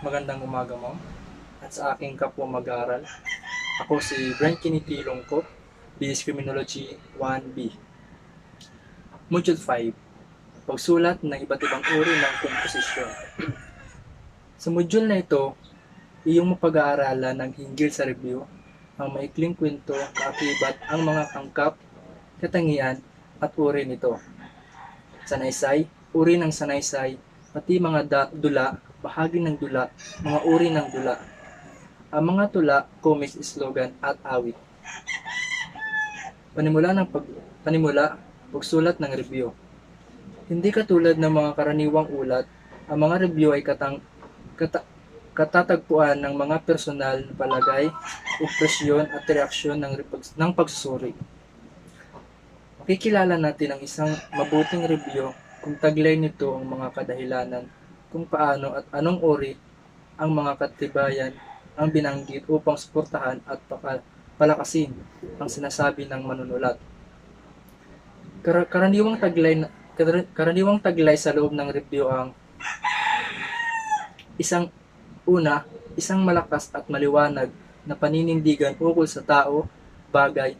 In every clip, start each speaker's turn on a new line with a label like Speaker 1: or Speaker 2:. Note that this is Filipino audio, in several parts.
Speaker 1: Magandang umaga, ma'am. At sa aking kapwa mag-aaral, ako si Brent Kiniti Longkop, BS Criminology 1B. Module 5, pagsulat ng iba't ibang uri ng komposisyon. Sa module na ito, iyong mapag-aaralan ng hinggil sa review, ang maikling kwento na akibat ang mga angkap, katangian, at uri nito. Sanaysay, uri ng sanaysay, pati mga dula, bahagi ng dula, mga uri ng dula, ang mga tula, comics, slogan, at awit. Panimula, pagsulat ng review. Hindi katulad ng mga karaniwang ulat, ang mga review ay katatagpuan ng mga personal na palagay, impresyon at reaksyon ng pagsusuri. Makikilala natin ang isang mabuting review kung taglay nito ang mga kadahilanan kung paano at anong uri ang mga katibayan ang binanggit upang suportahan at palakasin ang sinasabi ng manunulat. Karaniwang taglay sa loob ng review ang isang malakas at maliwanag na paninindigan ukol sa tao, bagay,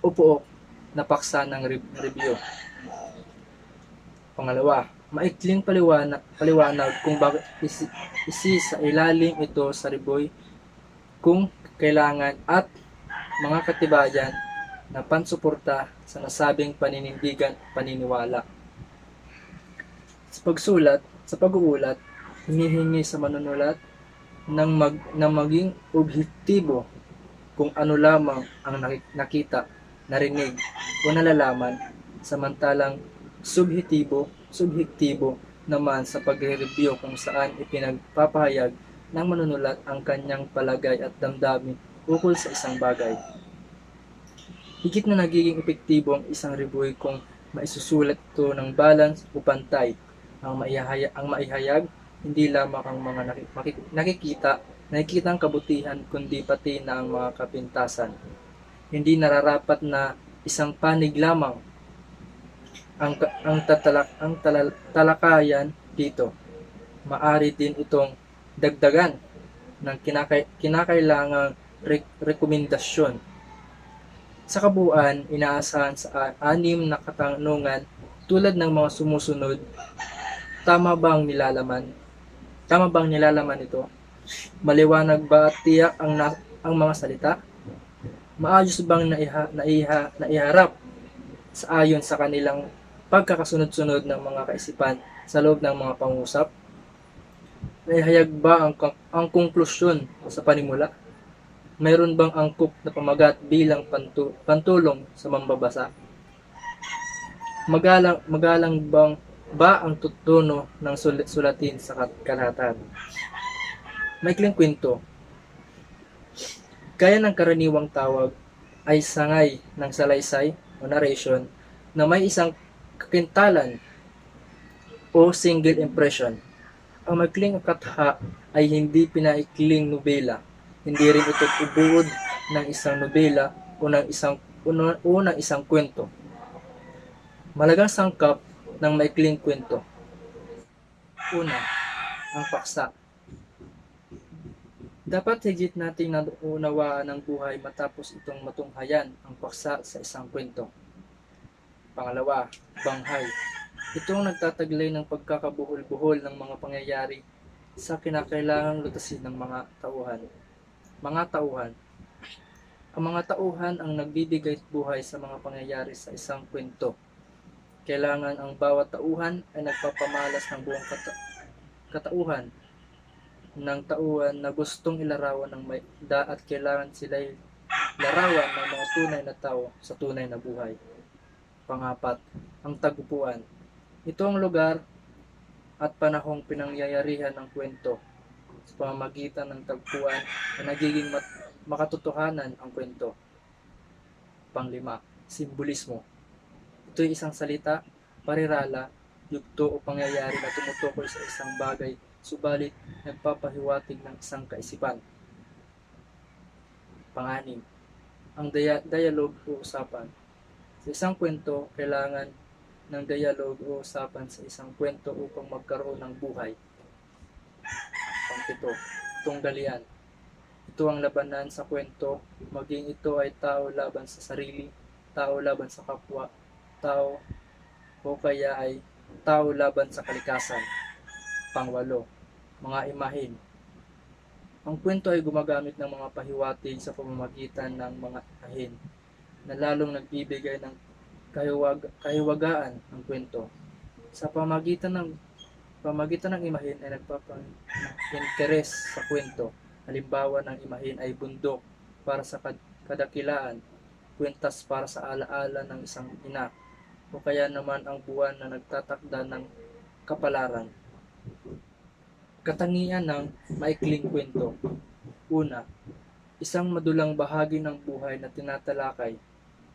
Speaker 1: o pook na paksa ng review. Pangalawa, maikling paliwanag kung bakit sa ilalim ito sa review kung kailangan at mga katibayan na pansuporta sa nasabing paninindigan paniniwala. Sa pag-uulat, hinihingi sa manunulat ng maging objektibo kung ano lamang ang nakita, narinig o nalalaman, samantalang subjektibo naman sa pagre-review kung saan ipinagpapahayag ng manunulat ang kanyang palagay at damdamin ukol sa isang bagay. Higit na nagiging epektibo ang isang review kung maisusulat ito ng balance o pantay. Ang maihayag, hindi lamang ang mga nakikitang kabutihan, kundi pati na ang mga kapintasan. Hindi nararapat na isang panig lamang ang talakayan dito. Maari din itong dagdagan ng kinakailangang rekomendasyon. Sa kabuuan, inaasahan sa 6 na katanungan tulad ng mga sumusunod: tama bang nilalaman ito? Maliwanag ba at tiyak ang mga salita? Maayos bang naiharap sa ayon sa kanilang pagkakasunod-sunod ng mga kaisipan sa loob ng mga pangusap? Naihayag ba ang konklusyon sa panimula? Mayroon bang angkop na pamagat bilang pantulong sa mambabasa? Magalang ba ang tutuno ng sulatin sa kalahatan? Maikling kwento. Gaya ng karaniwang tawag ay sangay ng salaysay o narration na may isang kakintalan o single impression. Ang maikling katha ay hindi pinaikling nobela. Hindi rin ito ubuod ng isang nobela o ng isang kwento. Malagang sangkap ng maikling kwento. Una, ang paksa. Dapat higit nating naunawaan ang buhay matapos itong matunghayan ang paksa sa isang kwento. Pangalawa, banghay. Ito ang nagtataglay ng pagkakabuhol-buhol ng mga pangyayari sa kinakailangang lutasin ng mga tauhan. Ang mga tauhan ang nagbibigay buhay sa mga pangyayari sa isang kwento. Kailangan ang bawat tauhan ay nagpapamalas ng buong katauhan ng tauhan na gustong ilarawan ng may at kailangan sila'y larawan ng mga tunay na tao sa tunay na buhay. Pangapat, ang tagpuan. Ito ang lugar at panahong pinangyayarihan ng kwento. Sa pamamagitan ng tagpuan na nagiging makatotohanan ang kwento. Panglima, simbolismo. Ito ay isang salita, parirala, yugto o pangyayari na tumutukoy sa isang bagay, subalit nagpapahiwatig ng isang kaisipan. Panganim, ang dialogue o usapan. Sa isang kwento, kailangan ng dialogue o usapan sa isang kwento upang magkaroon ng buhay. 7. Tunggalian. Ito ang labanan sa kwento, maging ito ay tao laban sa sarili, tao laban sa kapwa, tao o kaya ay tao laban sa kalikasan. 8. Mga imahen. Ang kwento ay gumagamit ng mga pahiwatig sa pamamagitan ng mga imahen na lalong nagbibigay ng kahiwagaan ng kwento. Sa pamagitan ng imahen ay nagpapa-interes sa kwento. Halimbawa ng imahen ay bundok para sa kadakilaan, kwintas para sa alaala ng isang ina, o kaya naman ang buwan na nagtatakda ng kapalaran. Katangian ng maikling kwento. Una, isang madulang bahagi ng buhay na tinatalakay.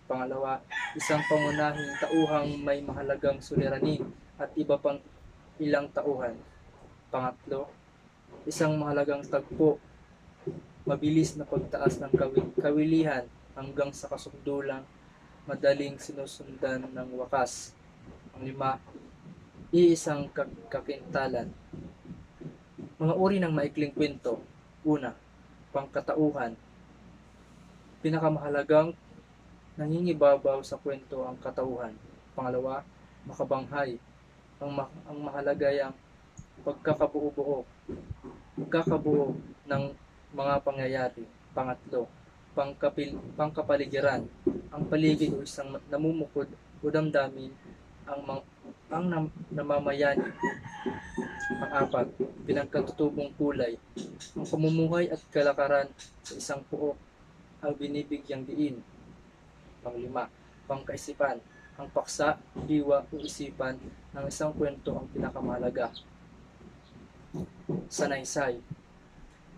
Speaker 1: Pangalawa, isang pangunahing tauhang may mahalagang suliranin at iba pang ilang tauhan. Pangatlo, isang mahalagang tagpo, mabilis na pagtaas ng kawilihan hanggang sa kasukdulang madaling sinusundan ng wakas. Panglima, iisang kakintalan. Mga uri ng maikling kwento. Una, pangkatauhan. Pinakamahalagang nangingibabaw sa kwento ang katauhan. Pangalawa, makabanghay. Ang mahalaga ay ang pagkakabuo ng mga pangyayari. Pangatlo, pangkapaligiran. Ang paligid o isang namumukod o damdamin ang namamayani. Pang-apat, pinagkatutubong kulay. Ang pamumuhay at kalakaran sa isang puok ang binibigyang diin. Pang-lima, pangkaisipan. Ang paksa, diwa o isipan ng isang kwento ang pinakamahalaga. Sanaysay.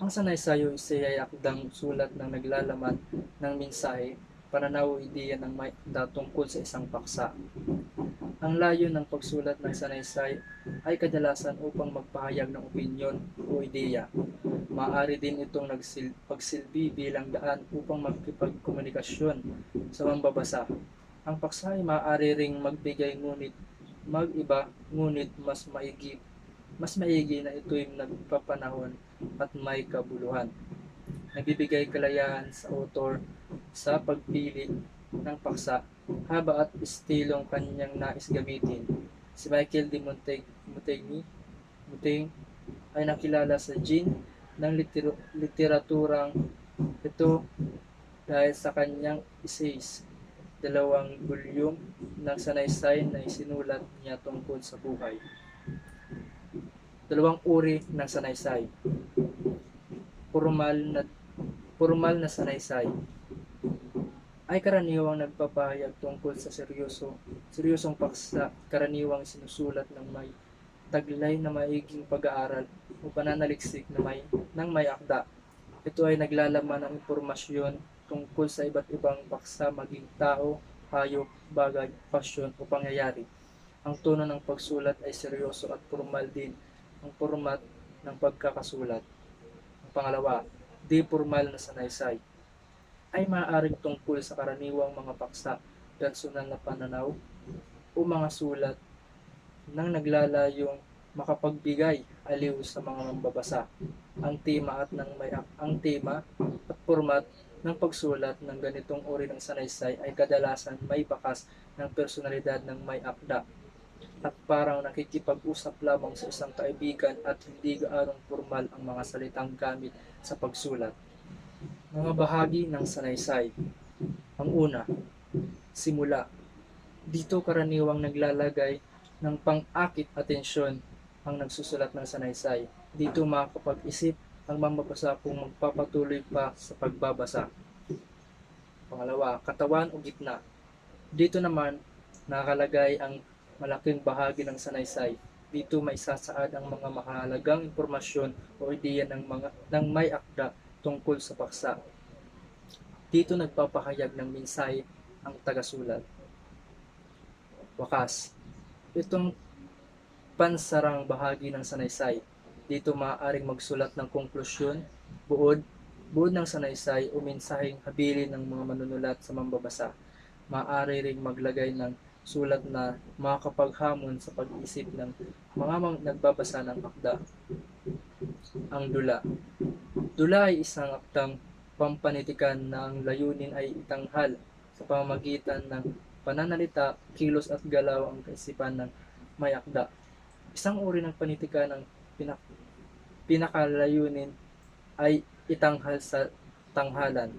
Speaker 1: Ang sanaysay o isay ay akdang sulat ng naglalaman ng mensahe, pananaw o ideya ng may tungkol sa isang paksa. Ang layo ng pagsulat ng sanaysay ay kadalasan upang magpahayag ng opinyon o ideya. Maaari din itong pagsilbi bilang daan upang magkipagkomunikasyon sa mambabasa. Ang paksa ay maaari ring magbigay ngunit mag-iba, ngunit mas maigi na ito'y nagpapanahon at may kabuluhan. Nagbibigay kalayaan sa author sa pagpili ng paksa, haba at estilong kanyang nais gamitin. Si Michael de Montaigne ay nakilala sa gene ng literaturang ito dahil sa kanyang essays, 2 bolyum ng sanaysay na isinulat niya tungkol sa buhay. 2 uri ng sanaysay. Formal na sanaysay ay karaniwang nagpapahayag tungkol sa seryosong paksa, karaniwang sinusulat ng may taglay na maiging pag-aaral o pananaliksik ng may akda. Ito ay naglalaman ng impormasyon tungkol sa iba't ibang paksa, maging tao, hayop, bagay, pasyon o pangyayari. Ang tono ng pagsulat ay seryoso at formal din ang format ng pagkakasulat. Ang pangalawa, di-formal na sanaysay ay maaaring tungkol sa karaniwang mga paksa, personal na pananaw o mga sulat nang naglalayong makapagbigay aliw sa mga mambabasa. Ang tema at format ng pagsulat ng ganitong uri ng sanaysay ay kadalasan may bakas ng personalidad ng may akda at parang nakikipag-usap lamang sa isang kaibigan at hindi gaanong formal ang mga salitang gamit sa pagsulat. Mga bahagi ng sanaysay. Ang una, simula. Dito karaniwang naglalagay ng pang-akit atensyon ang nagsusulat ng sanaysay. Dito makakapag-isip ang mambabasa kung magpapatuloy pa sa pagbabasa. Pangalawa, katawan o gitna. Dito naman nakalagay ang malaking bahagi ng sanaysay. Dito may isasaad ang mga mahalagang impormasyon o ideya ng may akda tungkol sa paksa. Dito nagpapahayag ng mensahe ang tagasulat. Wakas. Itong pansarang bahagi ng sanaysay. Dito maaaring magsulat ng konklusyon, buod ng sanaysay o mensaheng habilin ng mga manunulat sa mambabasa. Maaari ring maglagay ng sulat na makakapaghamon sa pag-isip ng mga nagbabasa ng akda. Ang dula. Dula ay isang aktang pampanitikan na ang layunin ay itanghal sa pamamagitan ng pananalita, kilos at galaw ang kaisipan ng may akda. Isang uri ng panitikan ng pinakalayunin ay itanghal sa tanghalan.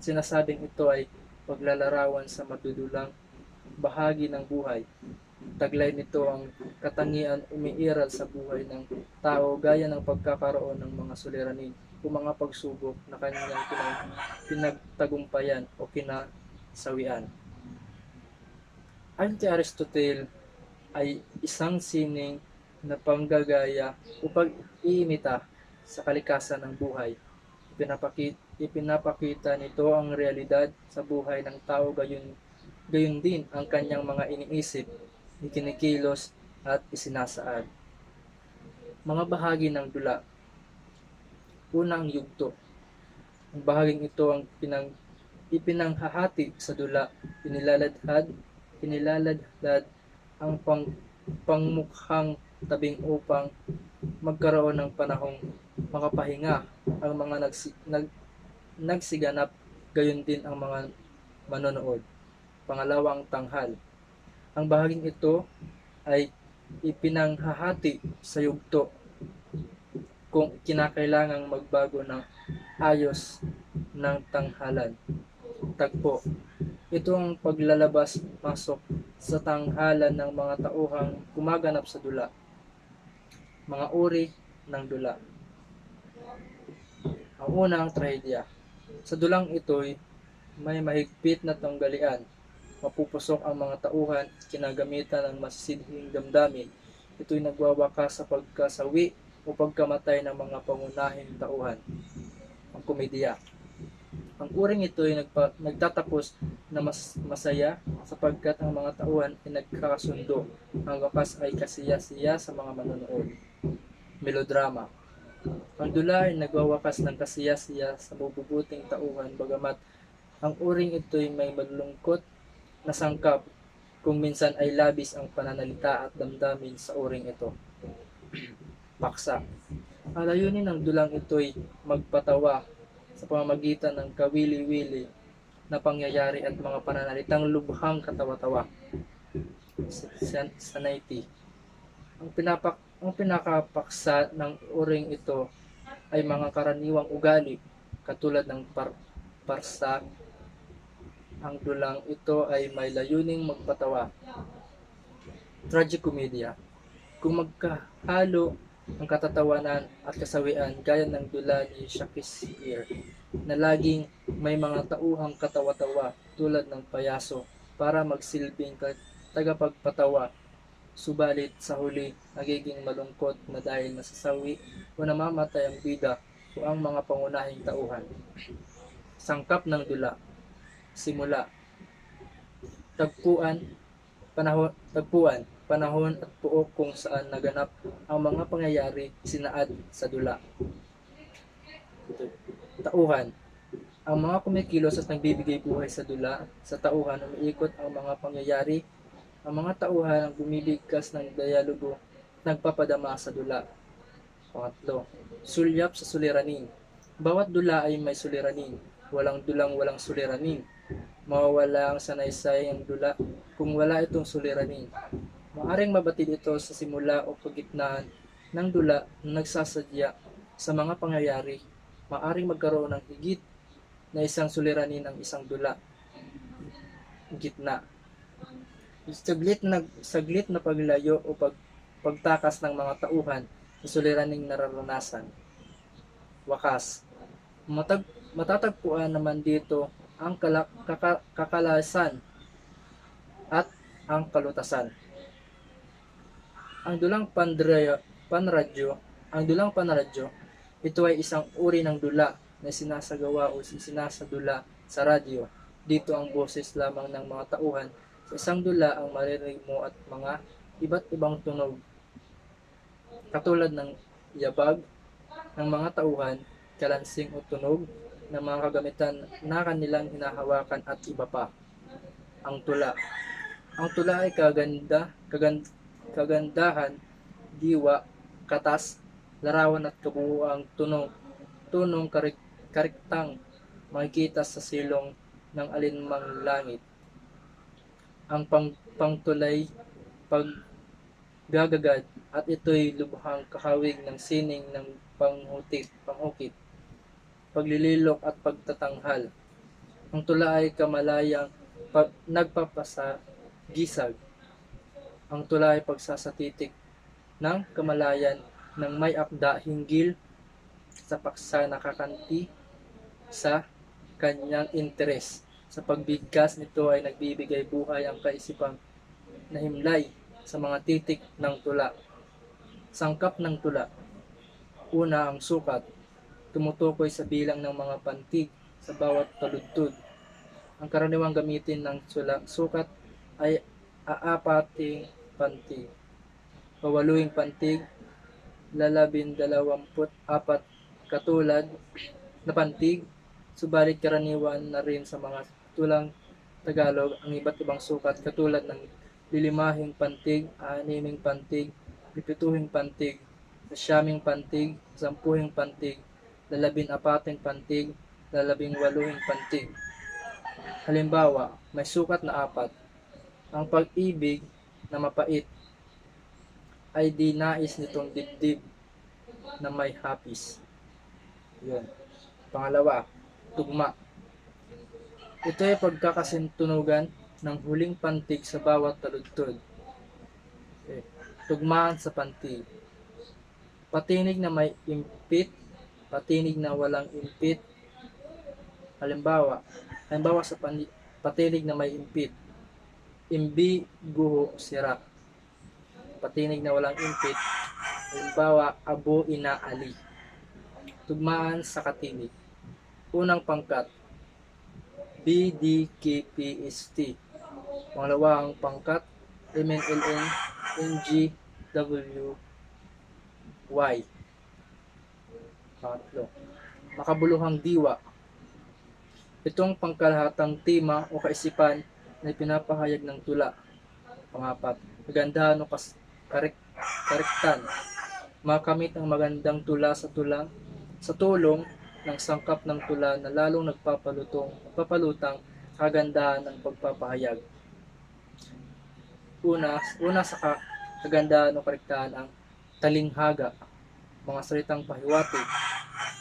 Speaker 1: Sinasabing ito ay paglalarawan sa madudulang bahagi ng buhay. Taglay nito ang katangian umiiral sa buhay ng tao gaya ng pagkakaroon ng mga suliranin o mga pagsubok na kanyang pinagtagumpayan o kinasawian. Ayon kay Aristotle ay isang sining na panggagaya o pag-iimita sa kalikasan ng buhay. Ipinapakita nito ang realidad sa buhay ng tao, gayon din ang kanyang mga iniisip, ikinikilos at isinasaad. Mga bahagi ng dula. Unang yugto. Ang bahaging ito ang ipinanghahati sa dula, inilaladhad ang pangmukhang tabing upang magkaroon ng panahong makapahinga ang mga nagsiganap, gayon din ang mga manonood. Pangalawang tanghal. Ang bahaging ito ay ipinanghahati sa yugto kung kinakailangang magbago ng ayos ng tanghalan. Tagpo. Ito ang paglalabas-masok sa tanghalan ng mga tauhang gumaganap sa dula. Mga uri ng dula. Ang unang trahedya. Sa dulang ito'y may mahigpit na tanggalian. Mapupusok ang mga tauhan, kinagamitan ng masisidhing damdamin. Ito'y nagwawakas sa pagkasawi o pagkamatay ng mga pangunahing tauhan. Ang komedya. Ang uring ito ay nagtatapos na masaya sapagkat ang mga tauhan ay nagkakasundo. Ang wakas ay kasiya-siya sa mga manonood. Melodrama. Ang dula ay nagwawakas ng kasiya-siya sa mabubuting tauhan, bagamat ang uring ito ay may malulungkot na sangkap, kung minsan ay labis ang pananalita at damdamin sa uring ito. Paksa. Ang layunin ng dulang ito ay magpatawa sa pamamagitan ng kawili-wili na pangyayari at mga pananalitang lubhang katawa-tawa. Sanity. Ang pinakapaksa ng uring ito ay mga karaniwang ugali katulad ng parsa. Ang dulang ito ay may layuning magpatawa. Tragikomedya. Kung magkahalo ang katatawanan at kasawian gaya ng dula ni Shakespeare na laging may mga tauhang katawa-tawa tulad ng payaso para magsilbing tagapagpatawa, subalit sa huli nagiging malungkot na dahil nasasawi o namamatay ang bida o ang mga pangunahing tauhan. Sangkap ng dula. Simula. Tagpuan, panahon at puok kung saan naganap ang mga pangyayari sinaad sa dula. Tauhan. Ang mga kumikilos at nagbibigay buhay sa dula, sa tauhan umiikot ang mga pangyayari. Ang mga tauhan ang bumibigkas ng dialogo, nagpapadama sa dula. Pangatlo, sulyap sa suliranin. Bawat dula ay may suliranin. Walang dulang walang suliranin. Mawawala ang sanaysay ang dula kung wala itong suliranin. Maaring mabatid ito sa simula o pagitnaan ng dula na nagsasadya sa mga pangyayari. Maaring magkaroon ng higit na isang suliranin ang isang dula. Gitna. Saglit na paglayo o pagtakas ng mga tauhan sa suliraning nararanasan. Wakas. Matatagpuan naman dito ang kakalasan at ang kalutasan. Ang dulang panradyo, ito ay isang uri ng dula na sinasagawa o sinasadula sa radyo. Dito ang boses lamang ng mga tauhan. Sa isang dula ang maririnig mo at mga iba't ibang tunog, katulad ng yabag ng mga tauhan, kalansing o tunog ng mga kagamitan na kanilang hinahawakan at iba pa. Ang tula. Ang tula ay kagandahan, diwa, katas, larawan at kabuuang tunong kariktang makikita sa silong ng alinmang langit. Ang pangtulay paggagagad at ito'y lubhang kahawig ng sining ng pangukit, paglililok at pagtatanghal. Ang tula ay kamalayang nagpapasagisag. Ang tula ay pagsasatitik ng kamalayan ng may akda hinggil sa paksa nakakanti sa kanyang interes. Sa pagbigkas nito ay nagbibigay buhay ang kaisipang nahimlay sa mga titik ng tula. Sangkap ng tula. Una, ang sukat. Tumutukoy sa bilang ng mga pantig sa bawat taludtod. Ang karaniwang gamitin ng sukat ay aapating pantig, pawaluing pantig, 24 katulad na pantig, subalit karaniwan na rin sa mga tulang Tagalog ang iba't ibang sukat katulad ng lilimahing pantig, aaniming pantig, pipituhing pantig, sasyaming pantig, sampuhing pantig, 24 pantig, 18 pantig. Halimbawa, may sukat na 4. Ang pag-ibig na mapait ay di nais nitong dibdib na may hapis. Yun. Pangalawa, tugma. Ito ay pagkakasintunugan ng huling pantig sa bawat taludtod. Okay. Tugmaan sa pantig. Patinig na may impit, patinig na walang impit. Halimbawa sa patinig na may impit, imbi, guho, sira. Patinig na walang impit, halimbawa, abo, ina, ali. Tugmaan sa katinig. Unang pangkat, B, D, K, P, S, T. Pangalawang pangkat, M, N, L, N, N, G, W, Y. Pangatlo, makabuluhang diwa. Itong pangkalahatang tema o kaisipan na pinapahayag ng tula. Pangapat, kagandahan o kariktan. Makamit ang magandang tula sa tulong ng sangkap ng tula na lalong nagpapalutang kagandahan ng pagpapahayag. Una sa kagandahan o kariktahan ang talinghaga, mga salitang pahiwatig.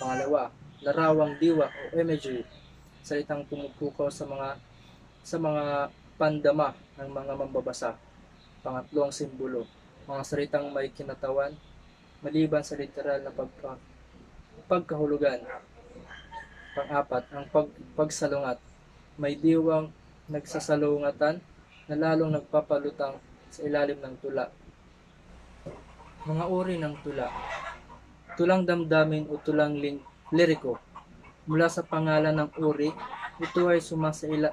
Speaker 1: Pangalawa, larawang diwa o imagery, salitang pumupukaw sa mga pandama ng mga mambabasa. Pangatlo, ang simbolo, mga salitang may kinatawan maliban sa literal na pagkahulugan. Pang-apat, ang pagsalungat, may diwang nagsasalungatan na lalong nagpapalutang sa ilalim ng tula. Mga uri ng tula. Tulang damdamin o tulang liriko. Mula sa pangalan ng uri, ito ay sumasalamin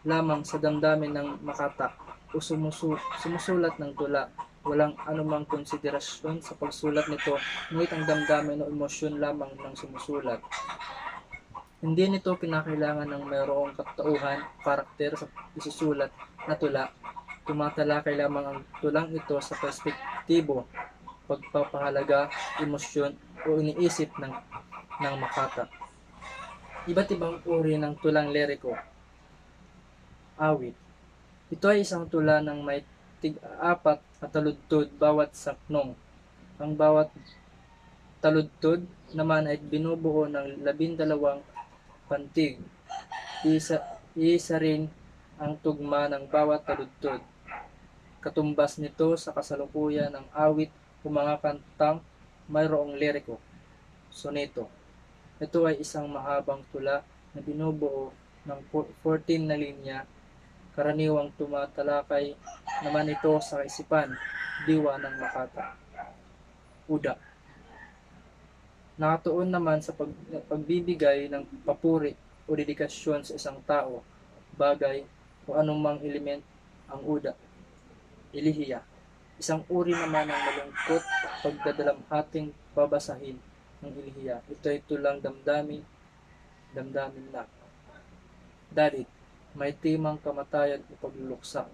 Speaker 1: lamang sa damdamin ng makata o sumusulat ng tula. Walang anumang konsiderasyon sa pagsulat nito, ngunit ang damdamin o emosyon lamang ng sumusulat. Hindi nito kinakailangan ng mayroong katauhan, karakter sa isusulat na tula. Tumatalakay lamang ang tulang ito sa perspektibo, pagpapahalaga, emosyon o iniisip ng makata. Iba't ibang uri ng tulang liriko. Awit. Ito ay isang tula ng may tig-4 na taludtod bawat saknong. Ang bawat taludtod naman ay binubuo ng 12 pantig. Isa rin ang tugma ng bawat taludtod. Katumbas nito sa kasalukuyan ng awit o mga kantang mayroong liriko. Soneto. Ito ay isang mahabang tula na binubuo ng 14 na linya. Karaniwang tumatalakay naman ito sa kaisipan, diwa ng makata. Uda. Nakatuon naman sa pagbibigay ng papuri o dedikasyon sa isang tao, bagay o anumang element ang uda. Elihiya. Isang uri naman ng malungkot pagdadalamhating babasahin ng elihiya. Ito ay tulang damdamin na. Dalit. may timang kamatayan o pagluluksa.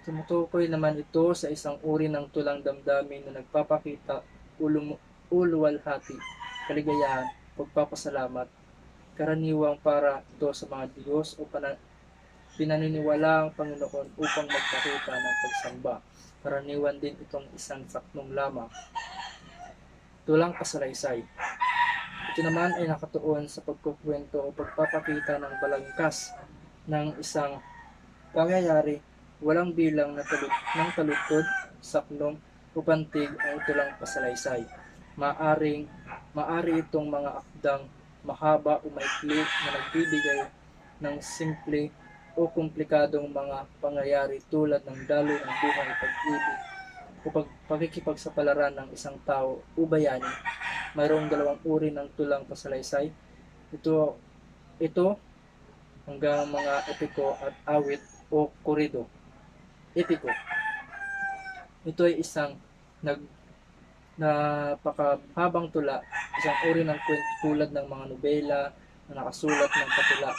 Speaker 1: Tumutukoy naman ito sa isang uri ng tulang damdamin na nagpapakita uluwalhati, kaligayahan, pagpapasalamat, karaniwang para ito sa mga Diyos o pinaniniwala ang Panginoon upang magpakita ng pagsamba. Karaniwan din itong isang saknong lamang. Tulang kasalaysay. Ito naman ay nakatuon sa pagkukwento o pagpapakita ng balangkas ng isang pangyayari, walang bilang na ng taludtod, saknong o pantig ang tulang pasalaysay. Maari itong mga akdang mahaba o maikli na nagbibigay ng simple o komplikadong mga pangyayari tulad ng daloy ng buhay, pag-ibig o pakikipagsapalaran ng isang tao o bayani. Mayroong dalawang uri ng tulang pasalaysay. Ito hanggang mga epiko at awit o korido. Epiko. Ito ay isang napakahabang tula, isang uri ng kwento tulad ng mga nobela na nakasulat ng patula.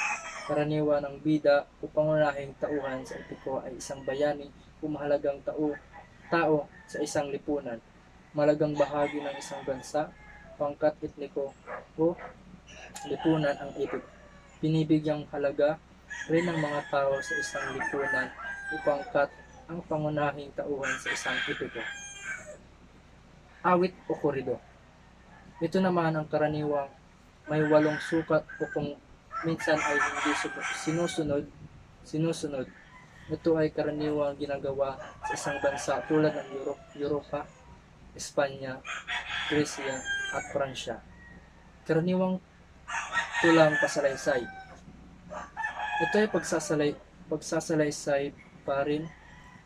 Speaker 1: Karaniwan ng bida o pangunahing tauhan sa epiko ay isang bayani o mahalagang tao sa isang lipunan, malagang bahagi ng isang bansa, pangkat etniko o lipunan ang epiko. Binibigyang halaga rin ng mga tao sa isang lipunan o pangkat ang pangunahing tauhan sa isang epiko. Awit o korido. Ito naman ang karaniwang may 8 sukat o kung minsan ay hindi sinusunod. Ito ay karaniwang ginagawa sa isang bansa tulad ng Europa, Espanya, Grecia at Pransya. Karaniwang tulang pasalaysay. Ito ay pagsasalaysay pa rin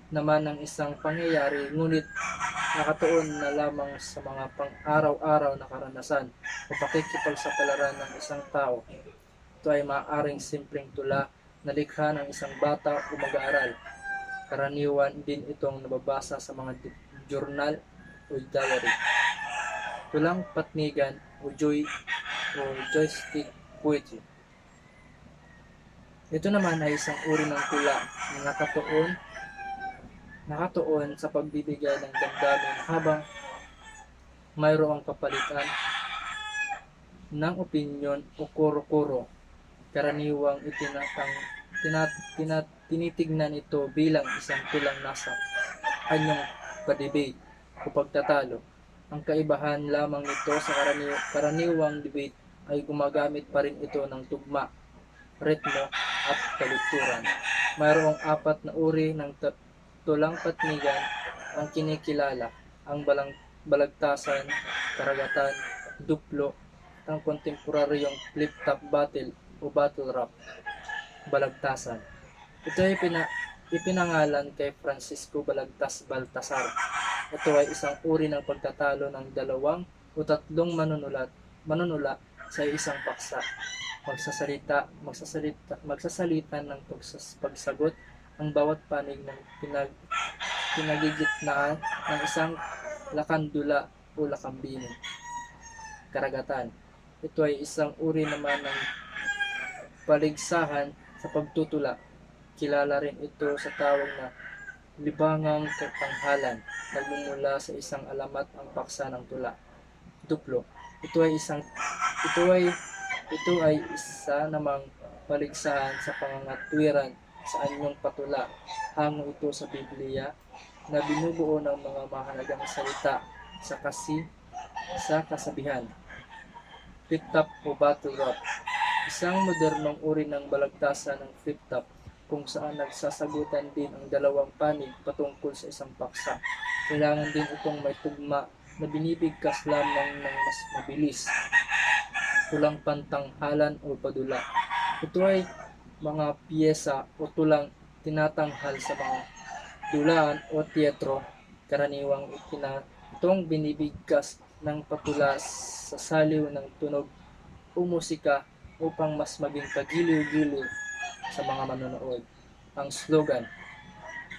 Speaker 1: naman ng isang pangyayari, ngunit nakatuon na lamang sa mga pang-araw-araw na karanasan o pakikipagsapalaran ng isang tao. Ito ay maaaring simpleng tula na likha ng isang bata o mag-aaral. Karaniwan din itong nababasa sa mga journal o diary. Tulang patnigan o joystick poetry. Ito naman ay isang uri ng tula na nakatuon sa pagbibigay ng damdamin habang mayroong kapalitan ng opinyon o kuro-kuro. Karaniwang tinitignan ito bilang isang tulang nasa anyong pa-debate o pagtatalo. Ang kaibahan lamang nito sa karaniwang debate ay gumagamit pa rin ito ng tugma, ritmo at kalituran. Mayroong 4 na uri ng tulang patnigan ang kinikilala: ang balagtasan, karagatan, duplo, at ang kontemporaryong flip-top battle o battle rap. Balagtasan. Ito ay ipinangalan kay Francisco Baltasar. Ito ay isang uri ng pagtatalo ng 2 o 3 manunula sa isang paksa. Magsasalita ng pagsagot ang bawat panig ng pinagigitnaan ng isang lakandula o lakambini. Karagatan. Ito ay isang uri naman ng paligsahan sa pagtutula. Kilala rin ito sa tawag na libangang katanghalan. Nagmumula sa isang alamat ang paksa ng tula. Duplo. Ito ay isa namang paligsahan sa pangangatwiran sa anyong patula. Hango ito sa Biblia na binubuo ng mga mahalagang salita sa kasabihan. Flip-top o battle rap. Isang modernong uri ng balagtasan ng flip-top kung saan nagsasagutan din ang 2 panig patungkol sa isang paksa. Kailangan din itong may tugma na binibigkas lamang ng mas mabilis. Tulang pantanghalan o padula. Ito ay mga piyesa o tulang tinatanghal sa mga dulaan o teatro. Karaniwang itong binibigkas ng patula sa saliw ng tunog o musika upang mas maging kagiliw-giliw sa mga manonood. Ang slogan.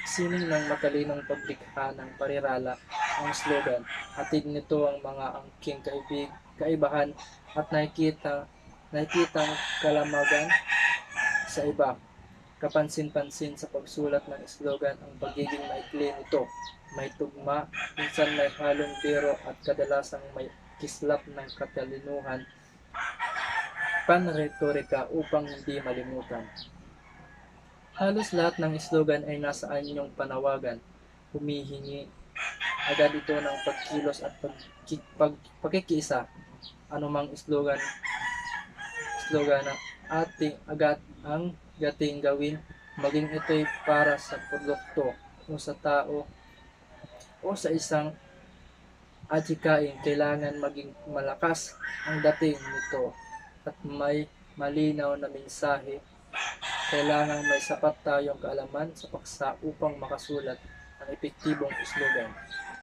Speaker 1: Sining ng matalinong paglikha ng parirala. Ang slogan. Hatid nito ang mga angking kaibahan at nakikitang kalamagan sa iba. Kapansin-pansin sa pagsulat ng slogan ang pagiging maikli nito. May tugma, minsan may halong biro at kadalasang may kislap ng katalinuhan, panretorika upang hindi malimutan. Halos lahat ng slogan ay nasa anyong panawagan. Humihingi agad ito ng pagkilos at pagkikiisa. Anumang slogan na ating agad ang gating gawin, maging ito'y para sa produkto o sa tao o sa isang adhikain, kailangan maging malakas ang dating nito at may malinaw na mensahe. Kailangan may sapat tayong kaalaman sa paksa upang makasulat ng epektibong slogan.